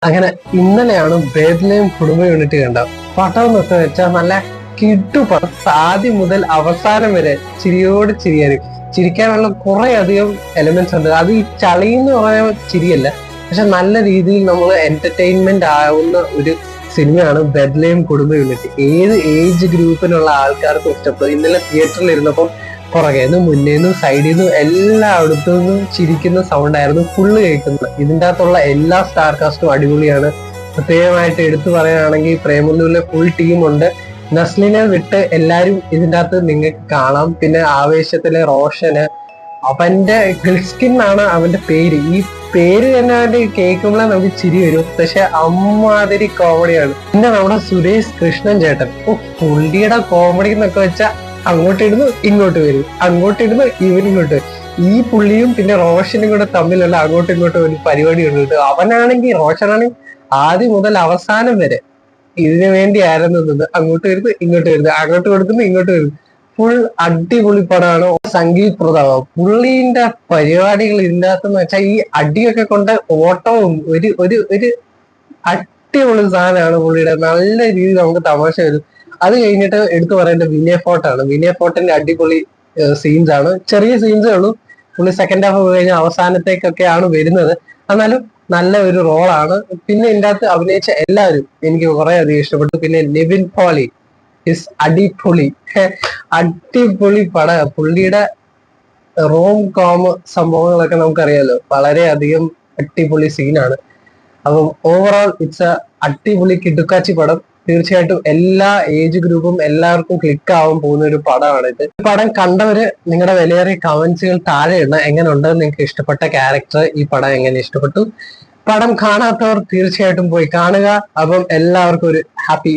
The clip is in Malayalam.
അങ്ങനെ ഇന്നലെയാണ് ബേത്ലഹേം കുടുംബ യൂണിറ്റ് കണ്ട പടം എന്നൊക്കെ വെച്ചാൽ നല്ല കിട്ടുപടം. ആദ്യം മുതൽ അവസാനം വരെ ചിരിയോട് ചിരിയാണ്. ചിരിക്കാനുള്ള കുറെ അധികം എലമെന്റ്സ് ഉണ്ട്. അത് ഈ ചളി എന്ന് പറയുന്ന ചിരിയല്ല, പക്ഷെ നല്ല രീതിയിൽ നമ്മൾ എന്റർടൈൻമെന്റ് ആവുന്ന ഒരു സിനിമയാണ് ബേത്ലഹേം കുടുംബ യൂണിറ്റ്. ഏത് ഏജ് ഗ്രൂപ്പിനുള്ള ആൾക്കാർക്കും ഇഷ്ടപ്പെടും. ഇന്നലെ തിയേറ്ററിൽ ഇരുന്നപ്പം പുറകേന്നും മുന്നേന്നും സൈഡിൽ നിന്നും എല്ലായിടത്തു നിന്നും ചിരിക്കുന്ന സൗണ്ട് ആയിരുന്നു ഫുള്ള് കേൾക്കുന്നത്. ഇതിൻ്റെ അകത്തുള്ള എല്ലാ സ്റ്റാർ കാസ്റ്റും അടിപൊളിയാണ്. പ്രത്യേകമായിട്ട് എടുത്തു പറയുകയാണെങ്കിൽ പ്രേമലുവിലെ ഫുൾ ടീമുണ്ട്. നസ്ലിനെ വിട്ട് എല്ലാരും ഇതിൻ്റെ അകത്ത് നിങ്ങൾക്ക് കാണാം. പിന്നെ ആവേശത്തിലെ റോഷന്, അവന്റെ ഗിൽസ്കിൻ ആണ് അവന്റെ പേര്. ഈ പേര് തന്നെ അവന്റെ കേൾക്കുമ്പോഴേ നമുക്ക് ചിരി വരും. പക്ഷെ അമ്മാതിരി കോമഡിയാണ്. പിന്നെ നമ്മുടെ സുരേഷ് കൃഷ്ണൻ ചേട്ടൻ, പുള്ളിയുടെ കോമഡി എന്നൊക്കെ വെച്ചാൽ അങ്ങോട്ടിരുന്ന് ഇങ്ങോട്ട് വരും, അങ്ങോട്ടിരുന്ന് ഇവരിങ്ങോട്ട് വരും. ഈ പുള്ളിയും പിന്നെ റോഷനും കൂടെ തമ്മിലുള്ള അങ്ങോട്ടും ഇങ്ങോട്ടും ഒരു പരിപാടി ഉണ്ട്. അവനാണെങ്കിൽ റോഷനാണെങ്കിൽ ആദ്യം മുതൽ അവസാനം വരെ ഇതിനു വേണ്ടി ആയിരുന്നത്. അങ്ങോട്ട് വരുന്നത് ഇങ്ങോട്ട് വരുന്നത്, അങ്ങോട്ട് കൊടുക്കുന്നു ഇങ്ങോട്ട് വരുന്നു. ഫുൾ അടിപൊളി പടമാണ്. സംഗീത് പ്രതാപം പുള്ളീന്റെ പരിപാടികൾ ഇതിൻ്റെ അകത്തെന്ന് വെച്ചാൽ ഈ അടിയൊക്കെ കൊണ്ട് ഓട്ടവും ഒരു ഒരു ഒരു അടിപൊളി സാധനമാണ് പുള്ളിയുടെ. നല്ല രീതിയിൽ നമുക്ക് തമാശ വരും. അത് കഴിഞ്ഞിട്ട് എടുത്തു പറയേണ്ടത് വിനയ് ഫോർട്ടാണ്. വിനയ് ഫോർട്ടിന്റെ അടിപൊളി സീൻസ് ആണ്. ചെറിയ സീൻസേ ഉള്ളൂ. പുള്ളി സെക്കൻഡ് ഹാഫ് കഴിഞ്ഞ അവസാനത്തേക്കൊക്കെയാണ് വരുന്നത്. എന്നാലും നല്ല ഒരു റോളാണ്. പിന്നെ ഇതിൻ്റെ അകത്ത് അഭിനയിച്ച എല്ലാവരും എനിക്ക് കുറെ അധികം ഇഷ്ടപ്പെട്ടു. പിന്നെ നിവിൻ പോളി ഇസ് അടിപൊളി, അടിപൊളി പട. പുള്ളിയുടെ റോം കോം സംഭവങ്ങളൊക്കെ നമുക്കറിയാലോ, വളരെയധികം അടിപൊളി സീനാണ്. അപ്പം ഓവറോൾ ഇറ്റ്സ് എ അടിപൊളി കിടുക്കാച്ചി പടം. തീർച്ചയായിട്ടും എല്ലാ ഏജ് ഗ്രൂപ്പും എല്ലാവർക്കും ക്ലിക്ക് ആവാൻ പോകുന്ന ഒരു പടമാണ് ഇത്. ഈ പടം കണ്ടവര് നിങ്ങളുടെ വിലയേറിയ കമന്റ്സുകൾ താഴെ ഇടണം. എങ്ങനെ ഉണ്ട് നിങ്ങൾക്ക് ഇഷ്ടപ്പെട്ട ക്യാരക്ടർ, ഈ പടം എങ്ങനെ ഇഷ്ടപ്പെട്ടു. പടം കാണാത്തവർ തീർച്ചയായിട്ടും പോയി കാണുക. അപ്പം എല്ലാവർക്കും ഒരു ഹാപ്പി